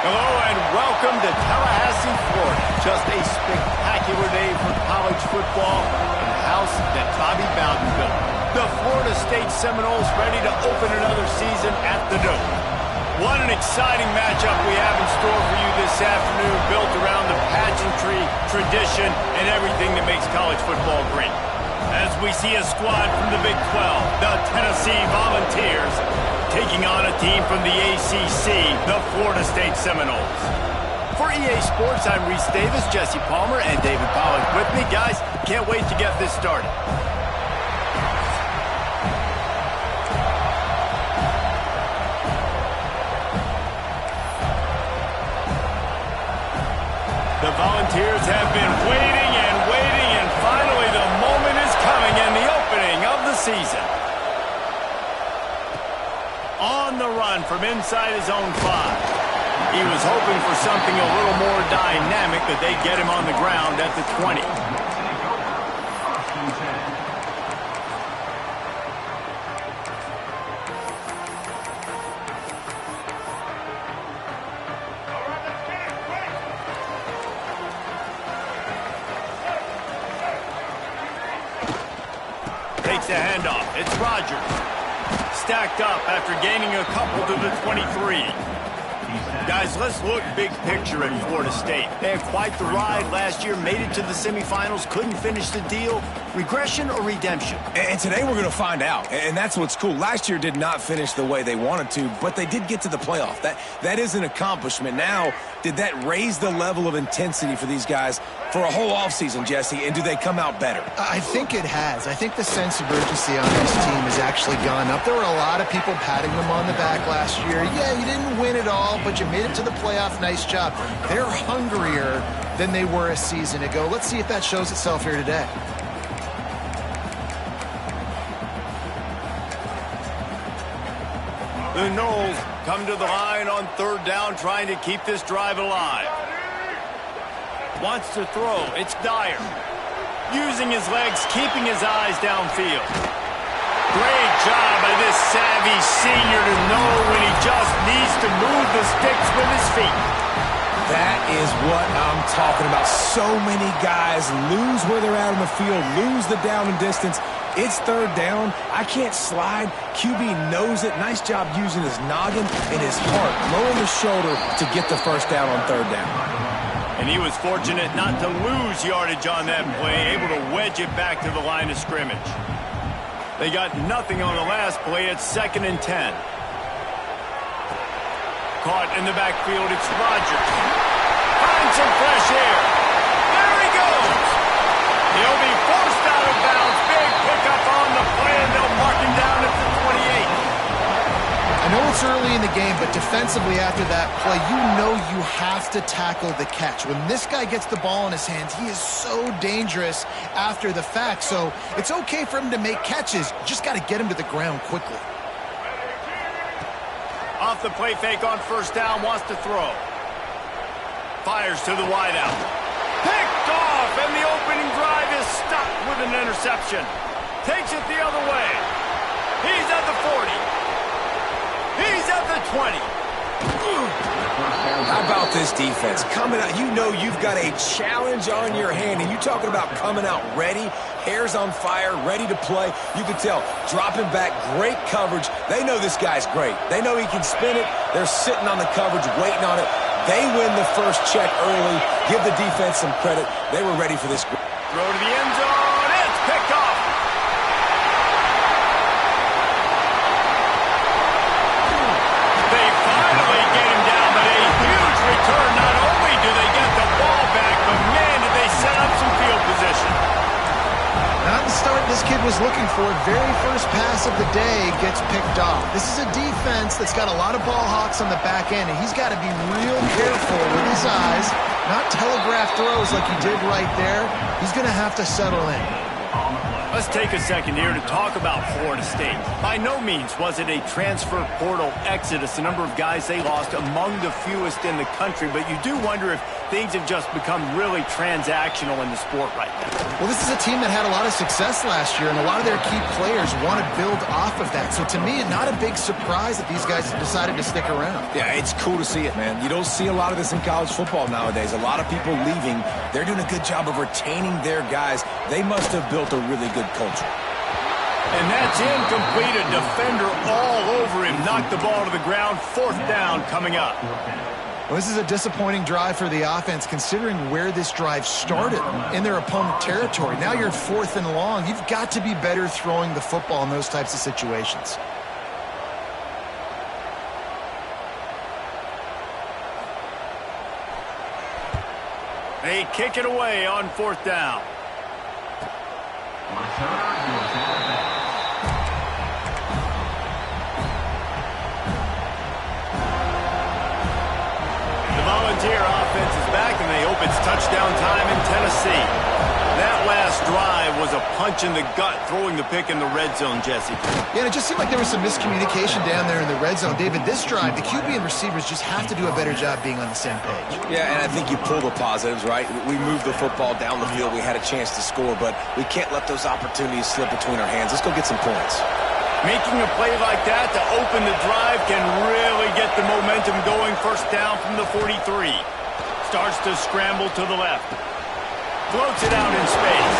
Hello and welcome to Tallahassee, Florida. Just a spectacular day for college football in the house that Bobby Bowden built. The Florida State Seminoles ready to open another season at the Dome. What an exciting matchup we have in store for you this afternoon, built around the pageantry, tradition, and everything that makes college football great. As we see a squad from the Big 12, the Tennessee Volunteers, taking on a team from the ACC, the Florida State Seminoles. For EA Sports, I'm Reese Davis, Jesse Palmer, and David Pollack with me. Guys, can't wait to get this started. The Volunteers have been waiting and waiting, and finally the moment is coming and the opening of the season. On the run from inside his own 5. He was hoping for something a little more dynamic, but they get him on the ground at the 20. Takes a handoff. It's Rogers. Stacked up after gaining a couple to the 23. Guys, let's look big picture at Florida State. They had quite the ride last year, made it to the semifinals, couldn't finish the deal. Regression or redemption? And today we're going to find out, and that's what's cool. Last year did not finish the way they wanted to, but they did get to the playoff. That is an accomplishment. Now, did that raise the level of intensity for these guys for a whole offseason, Jesse, and do they come out better? I think it has. I think the sense of urgency on this team has actually gone up. There were a lot of people patting them on the back last year. Yeah, you didn't win it all, but you made it to the playoff. Nice job. They're hungrier than they were a season ago. Let's see if that shows itself here today. The Noles come to the line on third down, trying to keep this drive alive. Wants to throw. It's Dyer. Using his legs, keeping his eyes downfield. Great job by this savvy senior to know when he just needs to move the sticks with his feet. That is what I'm talking about. So many guys lose where they're at on the field, lose the down and distance. It's third down. I can't slide. QB knows it. Nice job using his noggin and his heart, lowering the shoulder to get the first down on third down. And he was fortunate not to lose yardage on that play, able to wedge it back to the line of scrimmage. They got nothing on the last play. It's 2nd and 10. Caught in the backfield. It's Rogers. Finds some fresh air. There he goes. He'll be forced out of bounds. Big pickup on the play, and they'll mark him down at the 28. I know it's early in the game, but defensively after that play, you know you have to tackle the catch. When this guy gets the ball in his hands, he is so dangerous after the fact. So it's okay for him to make catches. You just got to get him to the ground quickly. Off the play fake on first down, wants to throw. Fires to the wideout. Picked off, and the opening drive is stopped with an interception. Takes it the other way. He's at the 40. He's at the 20. How about this defense? Coming out, you know you've got a challenge on your hand, and you're talking about coming out ready, hair's on fire, ready to play. You can tell, dropping back, great coverage. They know this guy's great. They know he can spin it. They're sitting on the coverage, waiting on it. They win the first check early. Give the defense some credit. They were ready for this. Throw to the end zone. It's picked off. They finally get him down, but a huge return. Not only do they get the ball back, but man, did they set up some field position. Not the start this kid was looking for. Very first pass of the day gets picked off. This is a defense that's got a lot of ball hawks on the back end, and he's got to be real careful with his eyes, not telegraph throws like he did right there. He's going to have to settle in. Let's take a second here to talk about Florida State. By no means was it a transfer portal exodus, the number of guys they lost among the fewest in the country, but you do wonder if things have just become really transactional in the sport right now. Well, this is a team that had a lot of success last year, and a lot of their key players want to build off of that. So to me, not a big surprise that these guys decided to stick around. Yeah, it's cool to see it, man. You don't see a lot of this in college football nowadays. A lot of people leaving. They're doing a good job of retaining their guys. They must have built a really good culture. And that's incomplete. A defender all over him. Knocked the ball to the ground. 4th down coming up. Well, this is a disappointing drive for the offense, considering where this drive started in their opponent territory. Now you're 4th and long. You've got to be better throwing the football in those types of situations. They kick it away on 4th down. Volunteer offense is back, and they hope it's touchdown time in Tennessee. That last drive was a punch in the gut, throwing the pick in the red zone, Jesse. Yeah, and it just seemed like there was some miscommunication down there in the red zone. David, this drive, the QB and receivers just have to do a better job being on the same page. Yeah, and I think you pull the positives, right? We moved the football down the field. We had a chance to score, but we can't let those opportunities slip between our hands. Let's go get some points. Making a play like that to open the drive can really get the momentum going. 1st down from the 43. Starts to scramble to the left. Floats it out in space.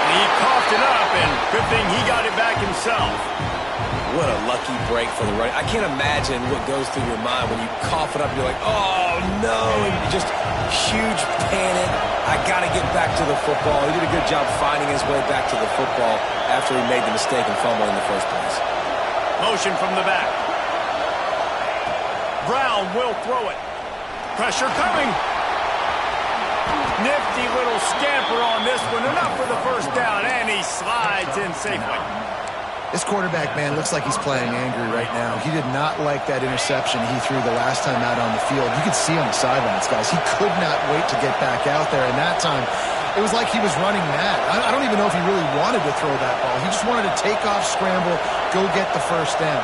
And he coughed it up, and good thing he got it back himself. What a lucky break for the right. I can't imagine what goes through your mind when you cough it up. You're like, oh, no. And you just huge panic. I got to get back to the football. He did a good job finding his way back to the football after he made the mistake and fumble in the first place. Motion from the back. Brown will throw it. Pressure coming. Nifty little scamper on this one. Enough for the 1st down, and he slides in safely. This quarterback, man, looks like he's playing angry right now. He did not like that interception he threw the last time out on the field. You could see on the sidelines, guys. He could not wait to get back out there, and that time it was like he was running mad. I don't even know if he really wanted to throw that ball. He just wanted to take off, scramble, go get the 1st down.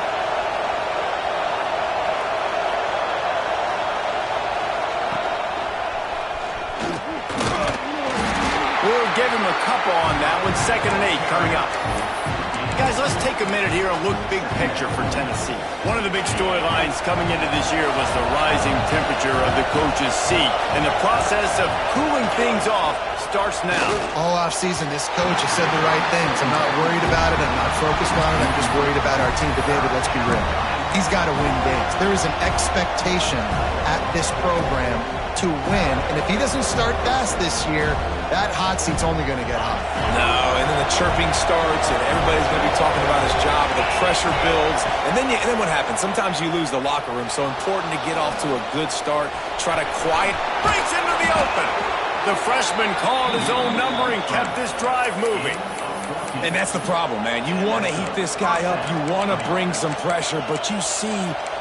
We'll give him a couple on that one. 2nd and 8 coming up. Guys, let's take a minute here and look big picture for Tennessee. One of the big storylines coming into this year was the rising temperature of the coach's seat, and the process of cooling things off starts now. All offseason, this coach has said the right things. I'm not worried about it. I'm not focused on it. I'm just worried about our team. But, David, let's be real. He's got to win games. There is an expectation at this program to win, and if he doesn't start fast this year, that hot seat's only going to get hot. No, and then the chirping starts, and everybody's going to be talking about his job, and the pressure builds, and then what happens? Sometimes you lose the locker room, so important to get off to a good start, try to quiet. Breaks into the open. The freshman called his own number and kept this drive moving. And that's the problem, man. You want to heat this guy up. You want to bring some pressure, but you see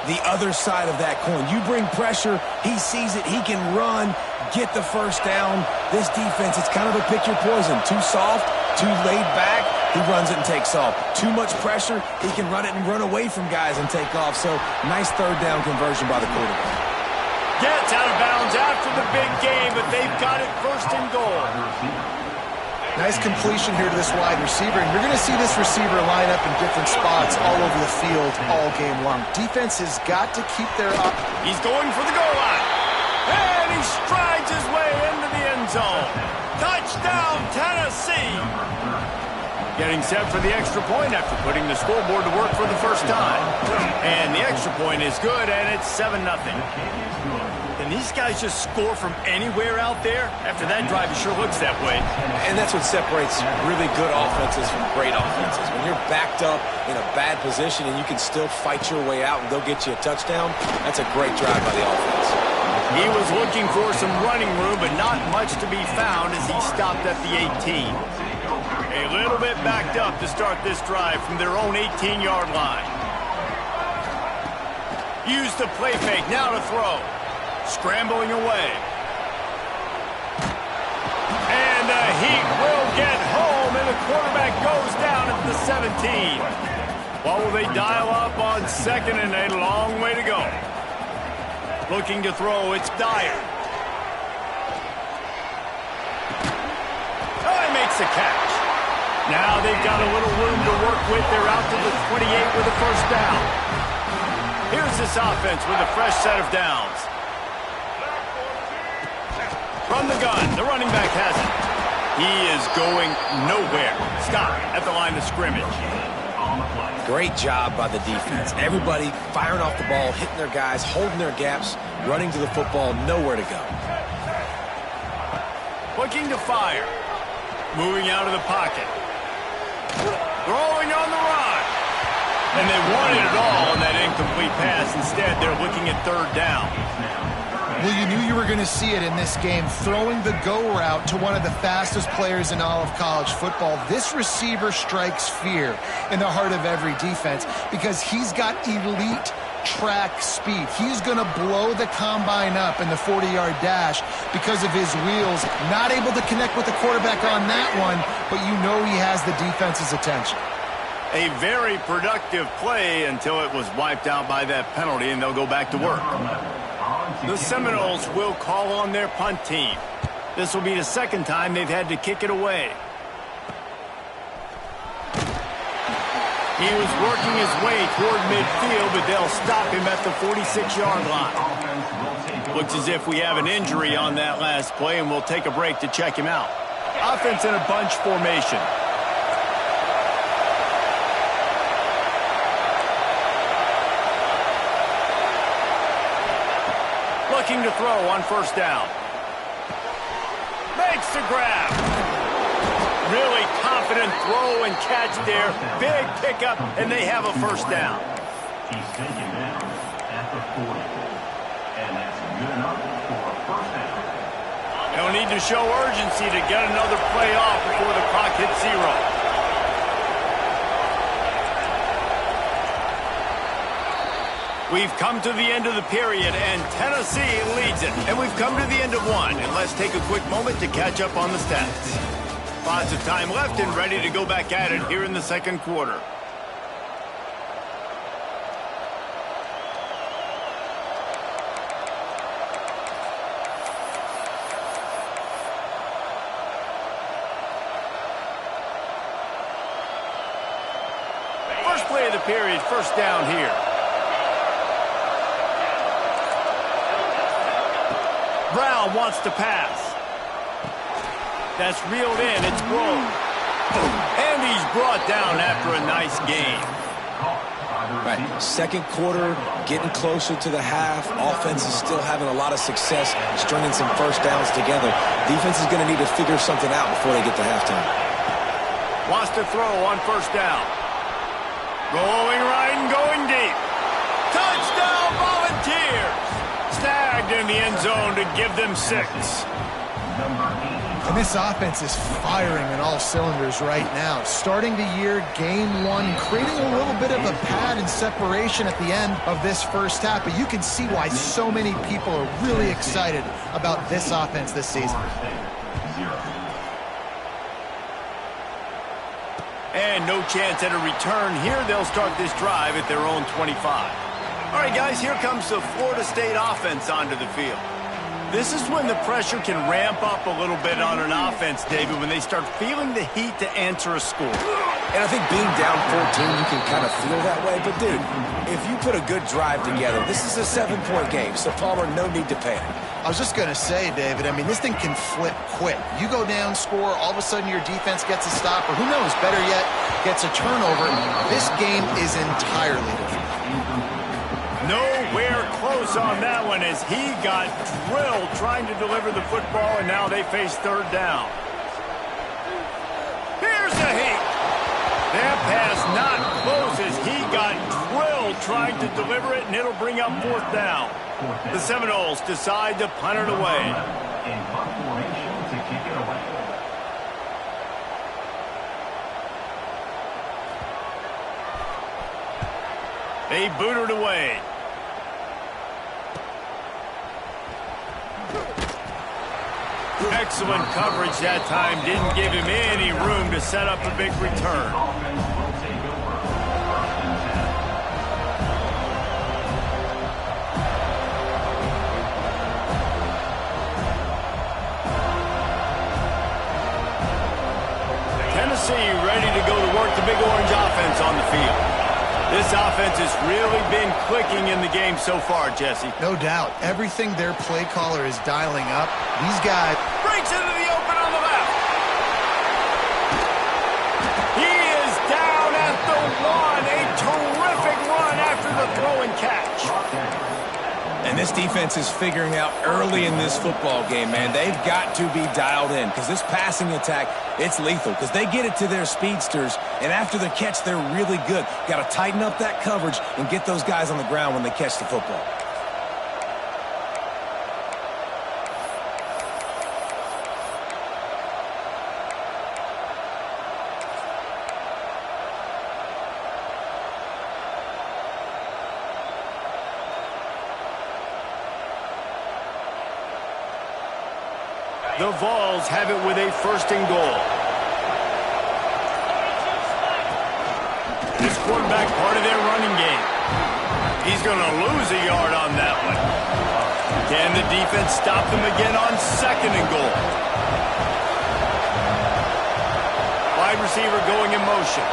the other side of that coin. You bring pressure, he sees it, he can run, get the 1st down. This defense, it's kind of a pick your poison. Too soft, too laid back, he runs it and takes off. Too much pressure, he can run it and run away from guys and take off. So, nice 3rd down conversion by the quarterback. Gets out of bounds after the big game, but they've got it 1st and goal. Nice completion here to this wide receiver, and you're going to see this receiver line up in different spots all over the field all game long. Defense has got to keep their up. He's going for the goal line, and he strides his way into the end zone. Touchdown, Tennessee! Getting set for the extra point after putting the scoreboard to work for the 1st time. And the extra point is good, and it's 7-0. Can these guys just score from anywhere out there? After that drive, it sure looks that way. And that's what separates really good offenses from great offenses. When you're backed up in a bad position and you can still fight your way out and go get you a touchdown, that's a great drive by the offense. He was looking for some running room, but not much to be found as he stopped at the 18. A little bit backed up to start this drive from their own 18-yard line. Use the play fake, now to throw. Scrambling away. And the heat will get home, and the quarterback goes down at the 17. What will they dial up on 2nd and a long way to go? Looking to throw, it's Dyer. makes the catch. Now they've got a little room to work with. They're out to the 28 with a first down. Here's this offense with a fresh set of downs. From the gun, the running back has it. He is going nowhere. Stop at the line of scrimmage. Great job by the defense. Everybody firing off the ball, hitting their guys, holding their gaps, running to the football, nowhere to go. Looking to fire. Moving out of the pocket. Throwing on the run. And they wanted it all on that incomplete pass. Instead, they're looking at third down. Well, you knew you were going to see it in this game, throwing the go route to one of the fastest players in all of college football. This receiver strikes fear in the heart of every defense because he's got elite track speed. He's going to blow the combine up in the 40-yard dash because of his wheels. Not able to connect with the quarterback on that one, but you know he has the defense's attention. A very productive play until it was wiped out by that penalty, and they'll go back to work. The Seminoles will call on their punt team. This will be the second time they've had to kick it away. He was working his way toward midfield, but they'll stop him at the 46-yard line. Looks as if we have an injury on that last play, and we'll take a break to check him out. Offense in a bunch formation. Looking to throw on first down. Makes the grab. Really confident throw and catch there. Big pickup, and they have a first down. He's taken down at the 40. And that's good enough for a first down. They'll need to show urgency to get another play off before the clock hits zero. We've come to the end of the period, and Tennessee leads it. And we've come to the end of one, and let's take a quick moment to catch up on the stats. Lots of time left and ready to go back at it here in the second quarter. First play of the period, first down here. Brown wants to pass. That's reeled in. It's blown. And he's brought down after a nice gain. Right. Second quarter, getting closer to the half. Offense is still having a lot of success stringing some first downs together. Defense is going to need to figure something out before they get to halftime. Wants to throw on first down. Going right and going deep. Touchdown Volunteers! Snagged in the end zone to give them 6. And this offense is firing on all cylinders right now. Starting the year, game one, creating a little bit of a pad and separation at the end of this first half. But you can see why so many people are really excited about this offense this season. And no chance at a return here. They'll start this drive at their own 25. All right, guys, here comes the Florida State offense onto the field. This is when the pressure can ramp up a little bit on an offense, David, when they start feeling the heat to answer a score. And I think being down 14, you can kind of feel that way. But, dude, if you put a good drive together, this is a 7-point game, so Palmer, no need to panic. I was just going to say, David, I mean, this thing can flip quick. You go down, score, all of a sudden your defense gets a stop, or who knows, better yet, gets a turnover. This game is entirely different. Nowhere close on that one as he got drilled trying to deliver the football, and now they face third down. Here's the heat. That pass not close as he got drilled trying to deliver it, and it'll bring up fourth down. The Seminoles decide to punt it away. In punt formation to kick it away. They boot it away. Excellent coverage that time. Didn't give him any room to set up a big return. Offense will take over. First and 10. This offense has really been clicking in the game so far, Jesse. No doubt. Everything their play caller is dialing up, these guys... Breaks into the open on the left. He is down at the 1. A terrific run after the throw and catch. And this defense is figuring out early in this football game, man. They've got to be dialed in because this passing attack, it's lethal because they get it to their speedsters, and after the catch, they're really good. Got to tighten up that coverage and get those guys on the ground when they catch the football. The Vols have it with a 1st and goal. This quarterback part of their running game. He's going to lose a yard on that one. Can the defense stop them again on 2nd and goal? Wide receiver going in motion.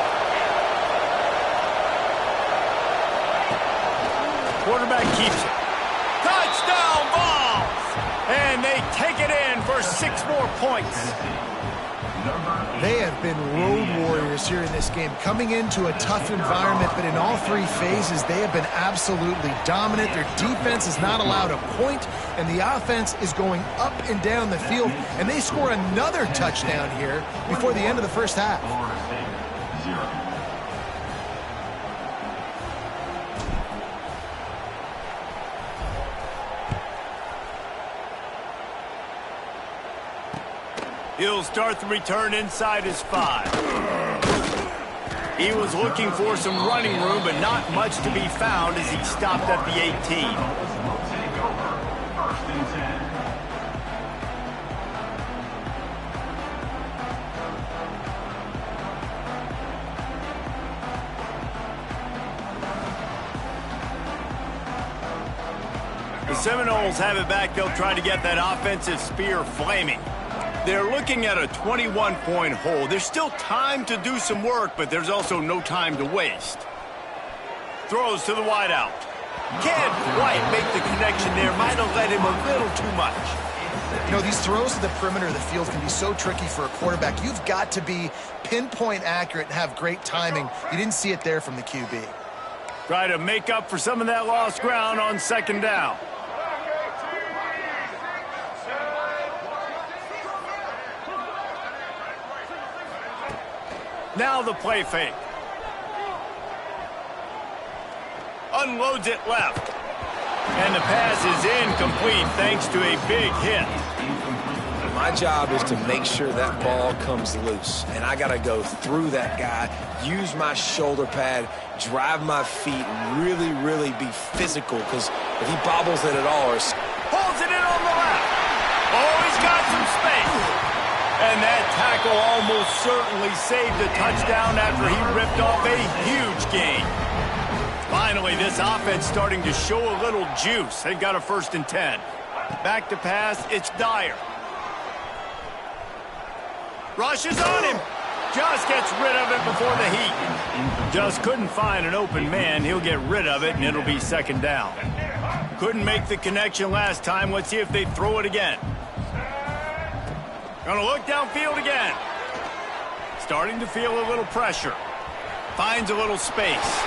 Quarterback keeps it. Touchdown, Vols! And they take it in for 6 more points. They have been road warriors here in this game, coming into a tough environment, but in all 3 phases, they have been absolutely dominant. Their defense is not allowed a point, and the offense is going up and down the field, and they score another touchdown here before the end of the first half. He'll start the return inside his 5. He was looking for some running room, but not much to be found as he stopped at the 18. The Seminoles have it back. They'll try to get that offensive spear flaming. They're looking at a 21-point hole. There's still time to do some work, but there's also no time to waste. Throws to the wideout. Can't quite make the connection there. Might have led him a little too much. You know, these throws to the perimeter of the field can be so tricky for a quarterback. You've got to be pinpoint accurate and have great timing. You didn't see it there from the QB. Try to make up for some of that lost ground on 2nd down. Now the play fake. Unloads it left. And the pass is incomplete thanks to a big hit. My job is to make sure that ball comes loose. And I got to go through that guy, use my shoulder pad, drive my feet, and really, really be physical. Because if he bobbles it at all or... Pulls it in on the left. Oh, he's got some space. And that tackle almost certainly saved a touchdown after he ripped off a huge gain. Finally, this offense starting to show a little juice. They've got a 1st and 10. Back to pass, it's Dyer. Rushes on him. Just gets rid of it before the heat. Just couldn't find an open man. He'll get rid of it, and it'll be 2nd down. Couldn't make the connection last time. Let's see if they throw it again. Gonna look downfield again. Starting to feel a little pressure. Finds a little space.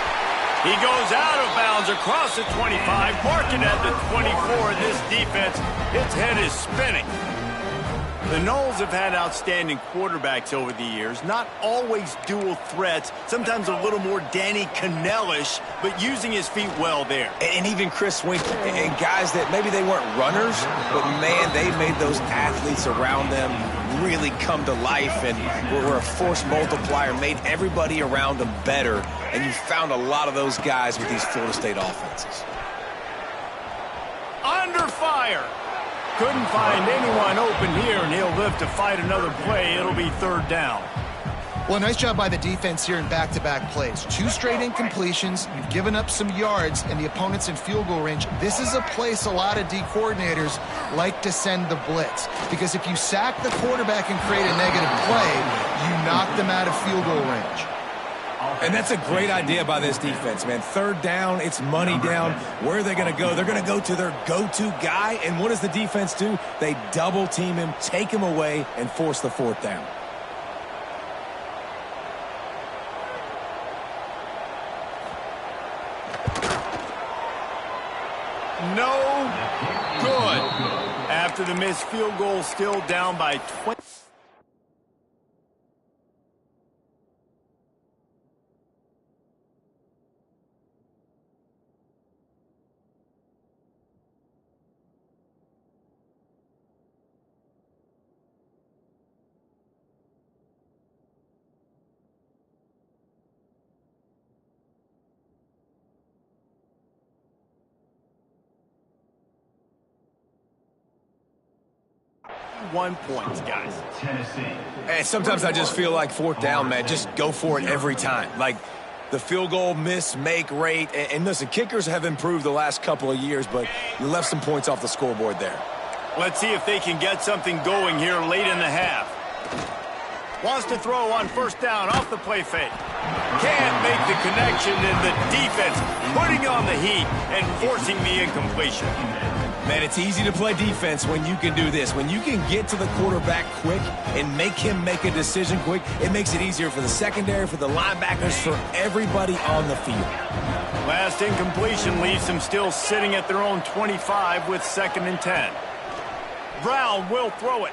He goes out of bounds across the 25, marking at the 24. This defense, its head is spinning. The Noles have had outstanding quarterbacks over the years, not always dual threats, sometimes a little more Danny Cannell-ish, but using his feet well there. And even Chris Wink, and guys that maybe they weren't runners, but man, they made those athletes around them really come to life and were a force multiplier, made everybody around them better, and you found a lot of those guys with these Florida State offenses. Under fire. Couldn't find anyone open here, and he'll live to fight another play. It'll be 3rd down. Well, nice job by the defense here in back-to-back plays. 2 straight incompletions. You've given up some yards, and the opponent's in field goal range. This is a place a lot of D coordinators like to send the blitz, because if you sack the quarterback and create a negative play, you knock them out of field goal range. And that's a great idea by this defense, man. Third down, it's money down. Where are they going to go? They're going to go to their go-to guy. And what does the defense do? They double team him, take him away, and force the fourth down. No good. After the missed field goal, still down by 20. Points, guys. Tennessee. And sometimes I just feel like fourth down, man, just go for it every time. Like the field goal miss, make rate. And listen, kickers have improved the last couple of years, but you left some points off the scoreboard there. Let's see if they can get something going here late in the half. Wants to throw on first down off the play fake. Can't make the connection, and the defense putting on the heat and forcing the incompletion. Man, it's easy to play defense when you can do this. When you can get to the quarterback quick and make him make a decision quick, it makes it easier for the secondary, for the linebackers, for everybody on the field. Last incompletion leaves them still sitting at their own 25 with 2nd and 10. Brown will throw it.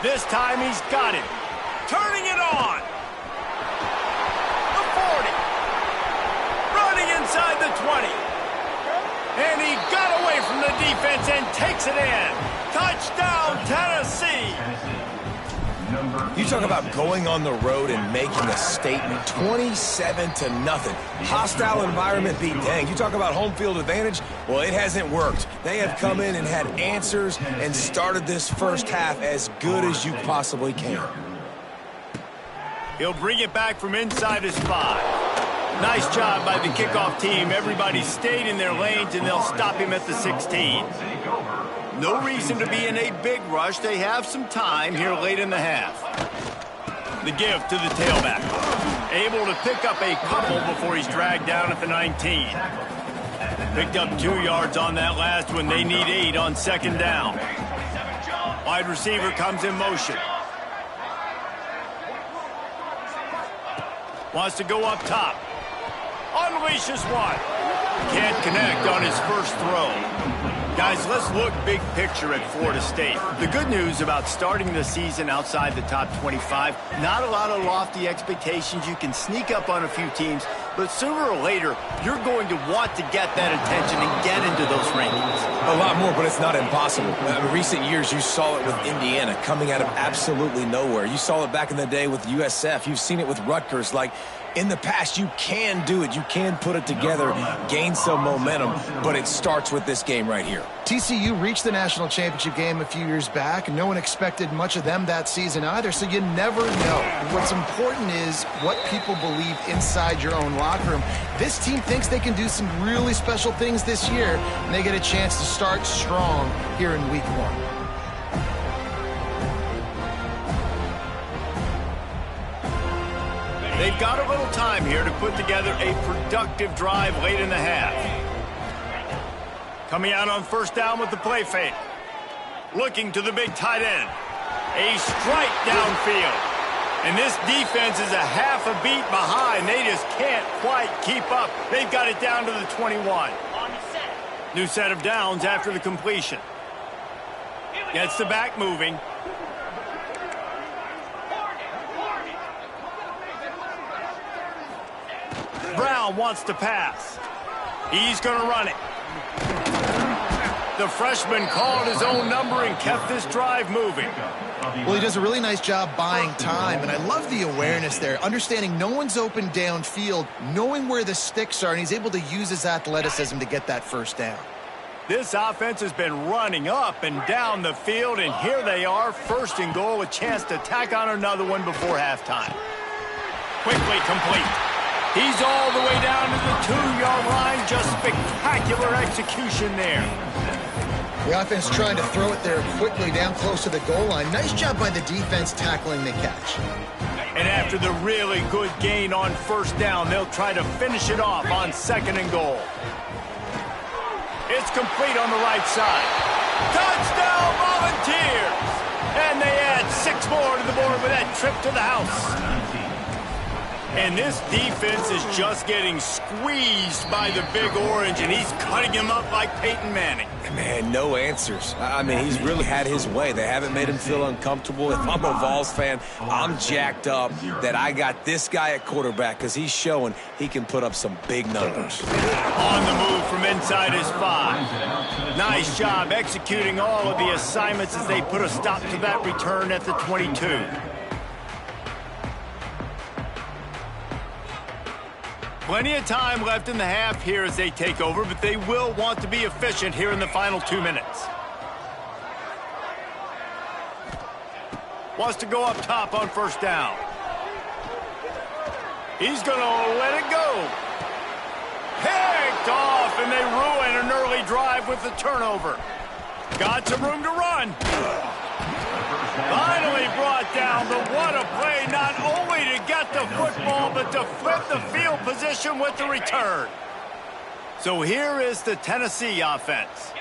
This time he's got it. Turning it on. The 40. Running inside the 20. And he got away from the defense and takes it in. Touchdown, Tennessee. You talk about going on the road and making a statement. 27-0. Hostile environment be danged. You talk about home field advantage. Well, it hasn't worked. They have come in and had answers and started this first half as good as you possibly can. He'll bring it back from inside his 5. Nice job by the kickoff team. Everybody stayed in their lanes, and they'll stop him at the 16. No reason to be in a big rush. They have some time here late in the half. The give to the tailback. Able to pick up a couple before he's dragged down at the 19. Picked up 2 yards on that last one. They need 8 on 2nd down. Wide receiver comes in motion. Wants to go up top. Unleashes one. Can't connect on his first throw. Guys, let's look big picture at Florida State. The good news about starting the season outside the top 25, not a lot of lofty expectations. You can sneak up on a few teams, but sooner or later, you're going to want to get that attention and get into those rankings. A lot more, but it's not impossible. In recent years, you saw it with Indiana coming out of absolutely nowhere. You saw it back in the day with USF. You've seen it with Rutgers. Like, in the past, you can do it. You can put it together, gain some momentum, but it starts with this game right here. TCU reached the national championship game a few years back, and no one expected much of them that season either, so you never know. What's important is what people believe inside your own locker room. This team thinks they can do some really special things this year, and they get a chance to start strong here in week 1. They've got a little time here to put together a productive drive late in the half. Coming out on first down with the play fake. Looking to the big tight end. A strike downfield. And this defense is a half a beat behind. They just can't quite keep up. They've got it down to the 21. New set of downs after the completion. Gets the back moving. Brown wants to pass. He's going to run it. The freshman called his own number and kept this drive moving. Well, he does a really nice job buying time, and I love the awareness there, understanding no one's open downfield, knowing where the sticks are, and he's able to use his athleticism to get that first down. This offense has been running up and down the field, and here they are, 1st and goal, a chance to tack on another one before halftime. Quickly complete. He's all the way down to the 2-yard line. Just spectacular execution there. The offense trying to throw it there quickly down close to the goal line. Nice job by the defense tackling the catch. And after the really good gain on first down, they'll try to finish it off on 2nd and goal. It's complete on the right side. Touchdown, Volunteers! And they add 6 more to the board with that trip to the house. And this defense is just getting squeezed by the Big Orange, and he's cutting him up like Peyton Manning. Man, no answers. I mean, he's really had his way. They haven't made him feel uncomfortable. If I'm a Vols fan, I'm jacked up that I got this guy at quarterback because he's showing he can put up some big numbers. On the move from inside his 5. Nice job executing all of the assignments as they put a stop to that return at the 22. Plenty of time left in the half here as they take over, but they will want to be efficient here in the final 2 minutes. Wants to go up top on first down. He's going to let it go. Picked off, and they ruin an early drive with the turnover. Got some room to run. Finally brought down, but what a play, not only to get the football, but to flip the field position with the return. So here is the Tennessee offense.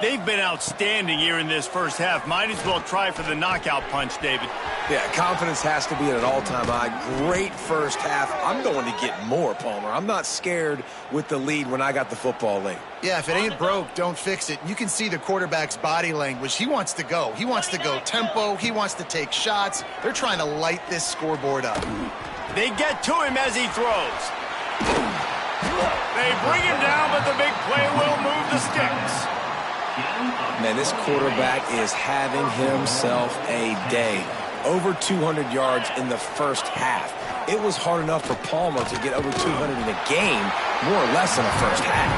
They've been outstanding here in this first half. Might as well try for the knockout punch, David. Yeah, confidence has to be at an all-time high. Great first half. I'm going to get more, Palmer. I'm not scared with the lead when I got the football late. Yeah, if it ain't broke, don't fix it. You can see the quarterback's body language. He wants to go. He wants to go tempo. He wants to take shots. They're trying to light this scoreboard up. They get to him as he throws. They bring him down, but the big play will move the sticks. Man, this quarterback is having himself a day. Over 200 yards in the first half. It was hard enough for Palmer to get over 200 in a game, more or less in the first half.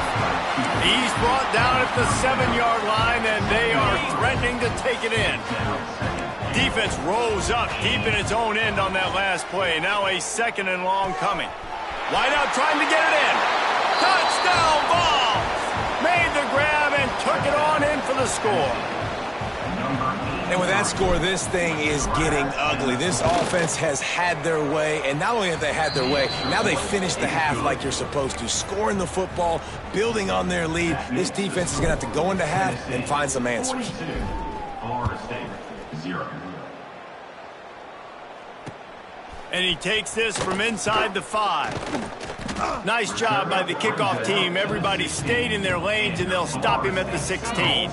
He's brought down at the 7-yard line, and they are threatening to take it in. Defense rose up deep in its own end on that last play. Now a 2nd and long coming. Wide out trying to get it in. Touchdown Vols! Made the grab and took it on in for the score. And with that score, this thing is getting ugly. This offense has had their way, and not only have they had their way, now they finished the half like you're supposed to, scoring the football, building on their lead. This defense is going to have to go into half and find some answers. Florida State, 0. And he takes this from inside the 5. Nice job by the kickoff team. Everybody stayed in their lanes, and they'll stop him at the 16.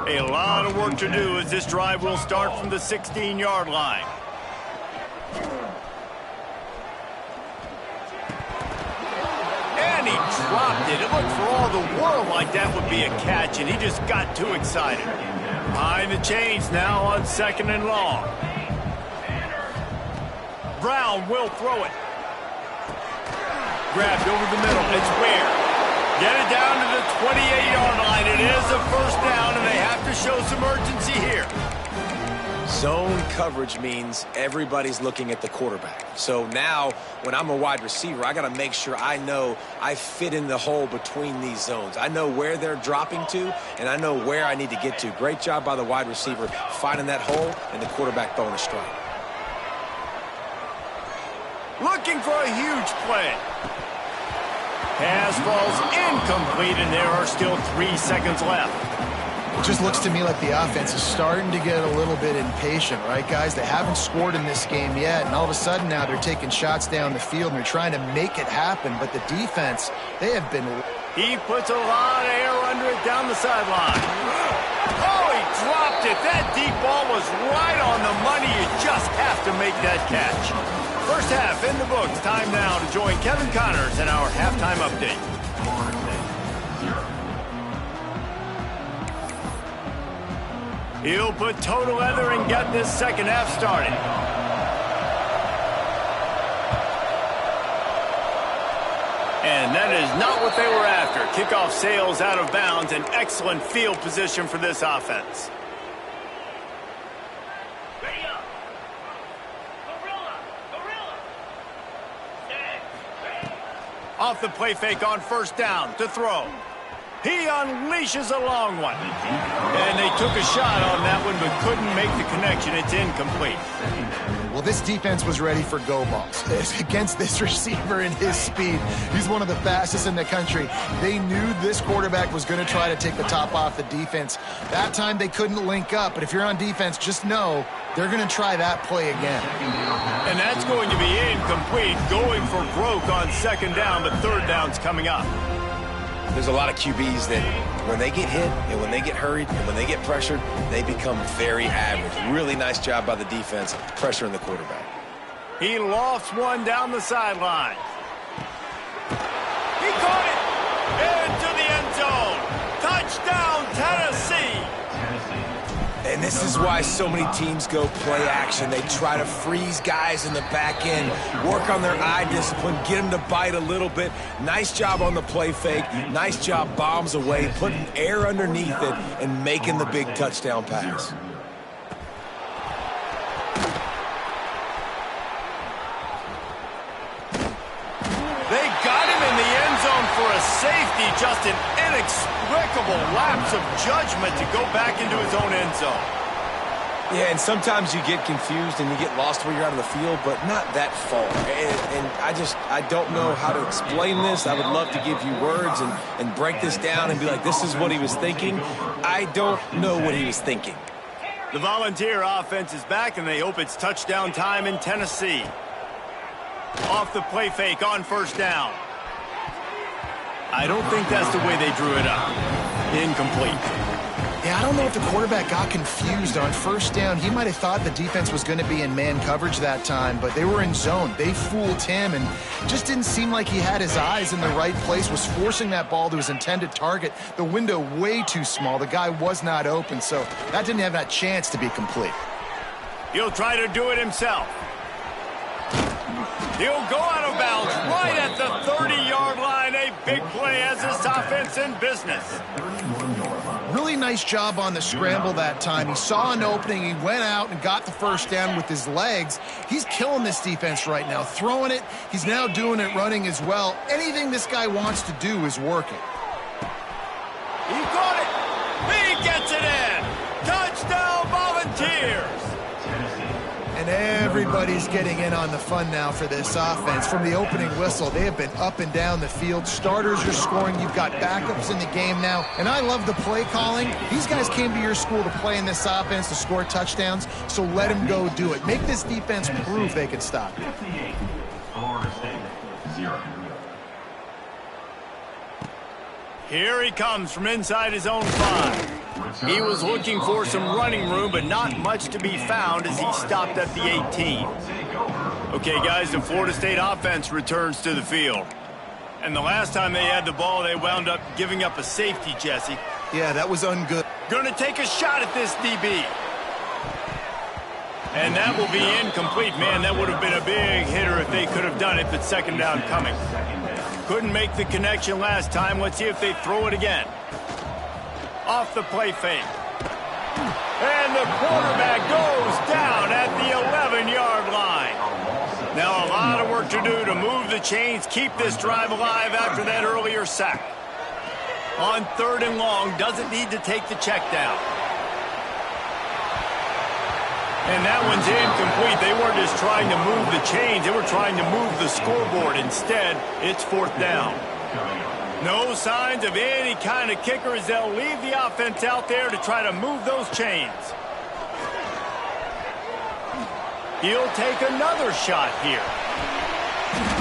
A lot of work to do as this drive will start from the 16-yard line. And he dropped it. It looked for all the world like that would be a catch, and he just got too excited. Behind the chains now on 2nd and long. Brown will throw it. Grabbed over the middle. It's Ware. Get it down to the 28-yard line. It is a first down, and they have to show some urgency here. Zone coverage means everybody's looking at the quarterback. So now, when I'm a wide receiver, I got to make sure I know I fit in the hole between these zones. I know where they're dropping to, and I know where I need to get to. Great job by the wide receiver finding that hole, and the quarterback throwing a strike. Looking for a huge play. Pass falls incomplete, and there are still 3 seconds left. It just looks to me like the offense is starting to get a little bit impatient, right, guys? They haven't scored in this game yet, and all of a sudden now they're taking shots down the field, and they're trying to make it happen. But the defense, they have been... He puts a lot of air under it down the sideline. Oh, he dropped it. That deep ball was right on the money. You just have to make that catch. First half in the books. Time now to join Kevin Connors in our halftime update. He'll put toe to leather and get this second half started. And that is not what they were after. Kickoff sails out of bounds. An excellent field position for this offense. Off the play fake on first down to throw. He unleashes a long one. And they took a shot on that one but couldn't make the connection. It's incomplete. Well, this defense was ready for go balls. Against this receiver and his speed, he's one of the fastest in the country. They knew this quarterback was going to try to take the top off the defense. That time they couldn't link up, but if you're on defense, just know they're going to try that play again. And that's going to be incomplete, going for broke on second down, but third down's coming up. There's a lot of QBs that when they get hit and when they get hurried and when they get pressured, they become very average. Really nice job by the defense pressuring the quarterback. He lofts one down the sideline. He caught it into the end zone. Touchdown, Tennessee. And this is why so many teams go play action. They try to freeze guys in the back end, work on their eye discipline, get them to bite a little bit. Nice job on the play fake. Nice job bombs away, putting air underneath it, and making the big touchdown pass. They got him in the end zone for a safety. Just an inexplicable lapse of judgment to go back into his own end zone. Yeah, and sometimes you get confused and you get lost where you're out of the field, but not that far. And I don't know how to explain this. I would love to give you words and break this down and be like, this is what he was thinking. I don't know what he was thinking. The Volunteer offense is back, and they hope it's touchdown time in Tennessee. Off the play fake on first down. I don't think that's the way they drew it up. Incomplete. Yeah, I don't know if the quarterback got confused on first down. He might have thought the defense was going to be in man coverage that time, but they were in zone. They fooled him, and just didn't seem like he had his eyes in the right place, was forcing that ball to his intended target. The window way too small. The guy was not open, so that didn't have that chance to be complete. He'll try to do it himself. He'll go out of bounds right at the 30-yard line. A big play as this offense in business. Really nice job on the scramble that time. He saw an opening. He went out and got the first down with his legs. He's killing this defense right now. Throwing it. He's now doing it running as well. Anything this guy wants to do is working. He caught it. He gets it in. Touchdown, Volunteers. And everybody's getting in on the fun now for this offense. From the opening whistle, they have been up and down the field. Starters are scoring. You've got backups in the game now. And I love the play calling. These guys came to your school to play in this offense to score touchdowns, so let them go do it. Make this defense prove they can stop you. 58, Florida State, 0. Here he comes from inside his own 5. He was looking for some running room, but not much to be found as he stopped at the 18. Okay, guys, the Florida State offense returns to the field. And the last time they had the ball, they wound up giving up a safety, Jesse. Yeah, that was ungood. Gonna take a shot at this DB. And that will be incomplete. Man, that would have been a big hitter if they could have done it, but second down coming. Couldn't make the connection last time. Let's see if they throw it again. Off the play fake. And the quarterback goes down at the 11-yard line. Now a lot of work to do to move the chains, keep this drive alive after that earlier sack. On third and long, doesn't need to take the check down. And that one's incomplete. They weren't just trying to move the chains. They were trying to move the scoreboard. Instead, it's fourth down. No signs of any kind of kicker as they'll leave the offense out there to try to move those chains. He'll take another shot here.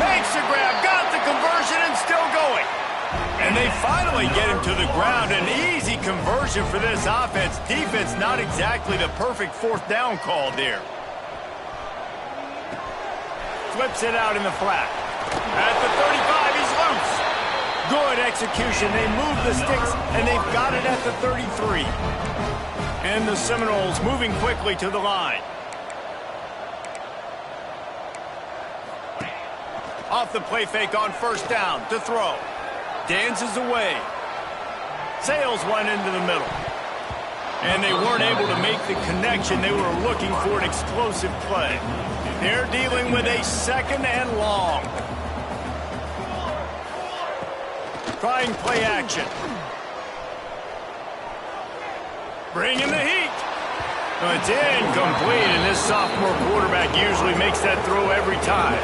Makes the grab, got the conversion, and still going. And they finally get him to the ground. An easy conversion for this offense. Defense not exactly the perfect fourth down call there. Flips it out in the flat. At the 35, he's loose. Good execution. They move the sticks, and they've got it at the 33. And the Seminoles moving quickly to the line. Off the play fake on first down to throw. Dances away. Sails one into the middle. And they weren't able to make the connection. They were looking for an explosive play. They're dealing with a second and long. Trying play action. Bringing the heat. It's incomplete, and this sophomore quarterback usually makes that throw every time.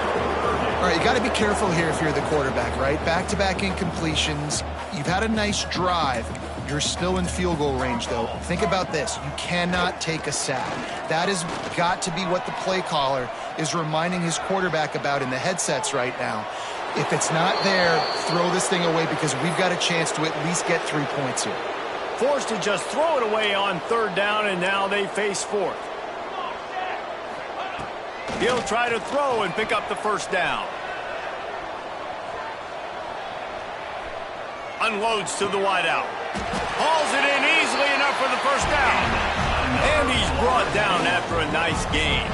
All right, you got to be careful here if you're the quarterback, right? Back-to-back incompletions. You've had a nice drive. You're still in field goal range, though. Think about this. You cannot take a sack. That has got to be what the play caller is reminding his quarterback about in the headsets right now. If it's not there, throw this thing away because we've got a chance to at least get 3 points here. Forced to just throw it away on third down, and now they face fourth. He'll try to throw and pick up the first down. Unloads to the wideout. Hauls it in easily enough for the first down. And he's brought down after a nice gain.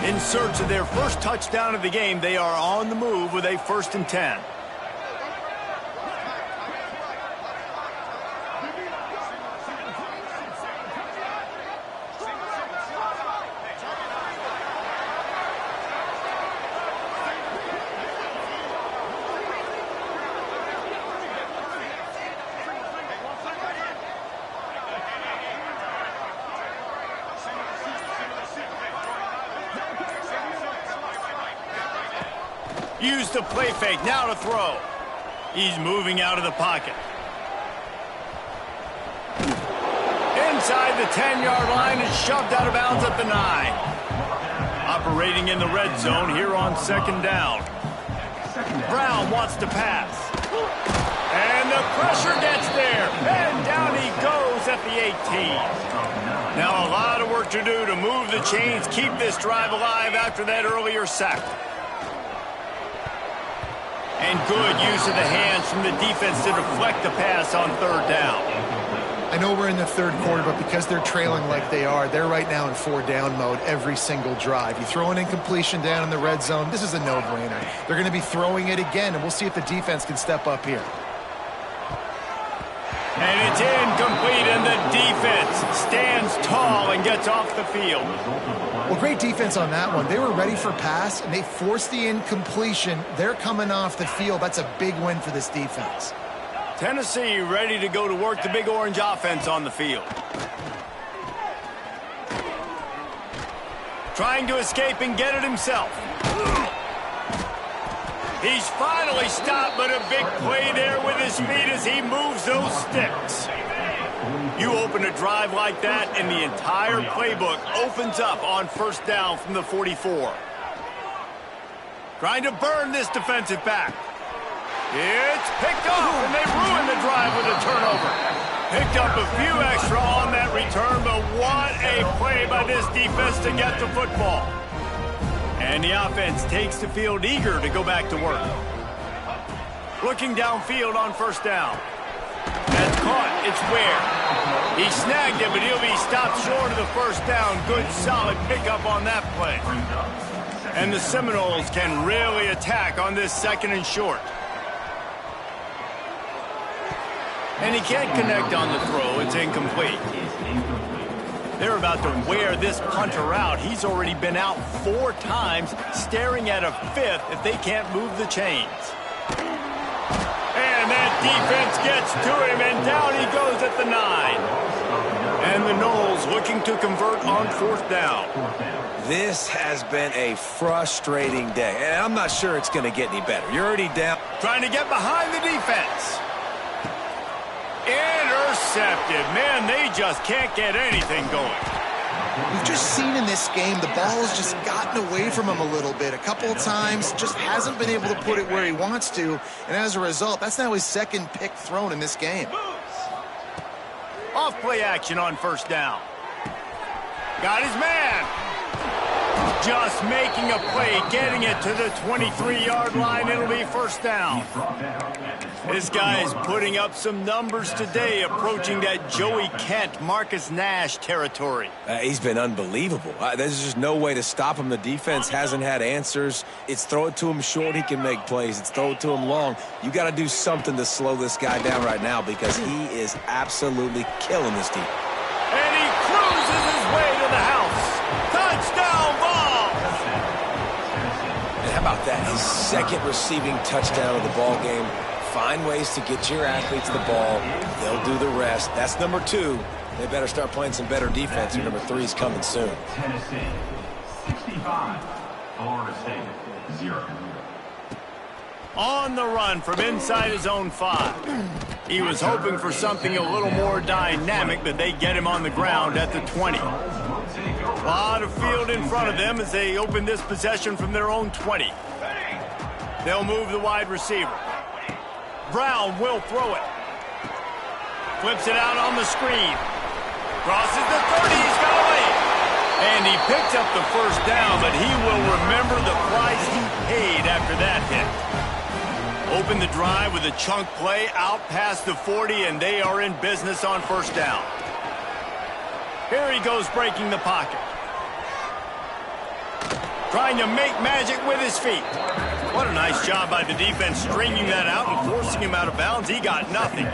In search of their first touchdown of the game, they are on the move with a 1st and 10. Use the play fake, now to throw. He's moving out of the pocket. Inside the 10-yard line and shoved out of bounds at the 9. Operating in the red zone here on 2nd down. Brown wants to pass. And the pressure gets there. And down he goes at the 18. Now a lot of work to do to move the chains, keep this drive alive after that earlier sack. And good use of the hands from the defense to deflect the pass on 3rd down. I know we're in the 3rd quarter, but because they're trailing like they are, they're right now in 4-down mode every single drive. You throw an incompletion down in the red zone, this is a no-brainer. They're going to be throwing it again, and we'll see if the defense can step up here. And it's incomplete, and the defense stands tall and gets off the field. Well, great defense on that one. They were ready for pass, and they forced the incompletion. They're coming off the field. That's a big win for this defense. Tennessee ready to go to work the Big Orange offense on the field. Trying to escape and get it himself. He's finally stopped, but a big play there with his feet as he moves those sticks. You open a drive like that, and the entire playbook opens up on 1st down from the 44. Trying to burn this defensive back. It's picked off, and they ruin the drive with a turnover. Picked up a few extra on that return, but what a play by this defense to get the football. And the offense takes the field eager to go back to work. Looking downfield on 1st down. That's caught. It's Ware. He snagged it, but he'll be stopped short of the 1st down. Good, solid pickup on that play. And the Seminoles can really attack on this 2nd and short. And he can't connect on the throw. It's incomplete. They're about to wear this punter out. He's already been out 4 times, staring at a 5th if they can't move the chains. And that defense gets to him, and down he goes at the 9. And the Noles looking to convert on 4th down. This has been a frustrating day, and I'm not sure it's going to get any better. You're already down. Trying to get behind the defense. Intercepted. Man, they just can't get anything going. We've just seen in this game the ball has just gotten away from him a little bit. A couple of times, just hasn't been able to put it where he wants to. And as a result, that's now his 2nd pick thrown in this game. Off play action on 1st down. Got his man. Just making a play, getting it to the 23-yard line. It'll be 1st down. This guy is putting up some numbers today, approaching that Joey Kent, Marcus Nash territory. He's been unbelievable. There's just no way to stop him. The defense hasn't had answers. It's throw it to him short, he can make plays. It's throw it to him long. You got to do something to slow this guy down right now because he is absolutely killing this team. And he cruises his way to the house. Touchdown ball! And how about that? His 2nd receiving touchdown of the ball game. Find ways to get your athletes the ball. They'll do the rest. That's number 2. They better start playing some better defense, or number 3 is coming soon. Tennessee, 65. Florida State, 0. On the run from inside his own 5. He was hoping for something a little more dynamic, but they get him on the ground at the 20. A lot of field in front of them as they open this possession from their own 20. They'll move the wide receiver. Brown will throw it. Flips it out on the screen. Crosses the 30. He's got away. And he picked up the first down, but he will remember the price he paid after that hit. Open the drive with a chunk play out past the 40, and they are in business on first down. Here he goes breaking the pocket. Trying to make magic with his feet. What a nice job by the defense stringing that out and forcing him out of bounds. He got nothing.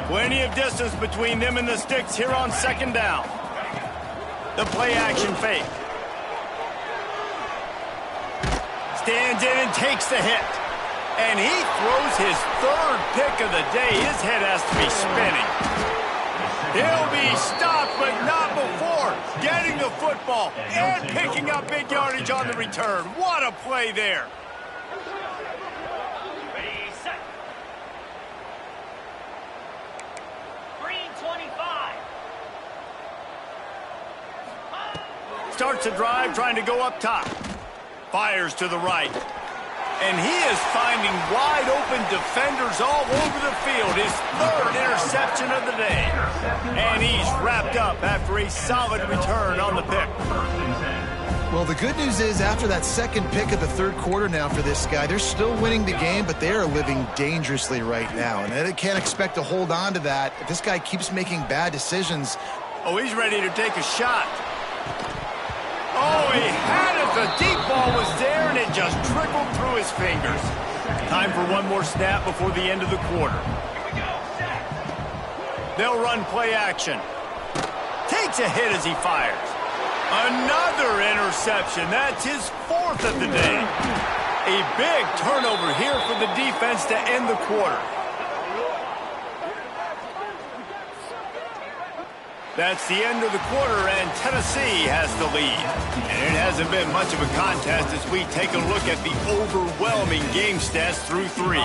Plenty of distance between them and the sticks here on second down. The play-action fake. Stands in and takes the hit. And he throws his 3rd pick of the day. His head has to be spinning. He'll be stopped, but not before getting the football and picking up big yardage on the return. What a play there. Starts a drive trying to go up top. Fires to the right. And he is finding wide open defenders all over the field. His 3rd interception of the day. And he's wrapped up after a solid return on the pick. Well, the good news is after that second pick of the 3rd quarter now for this guy, they're still winning the game, but they are living dangerously right now. And they can't expect to hold on to that if this guy keeps making bad decisions. Oh, he's ready to take a shot. Oh, he had it. The deep ball was there, and it just trickled through his fingers. Time for one more snap before the end of the quarter. They'll run play action. Takes a hit as he fires. Another interception. That's his 4th of the day. A big turnover here for the defense to end the quarter. That's the end of the quarter, and Tennessee has the lead. And it hasn't been much of a contest as we take a look at the overwhelming game stats through 3.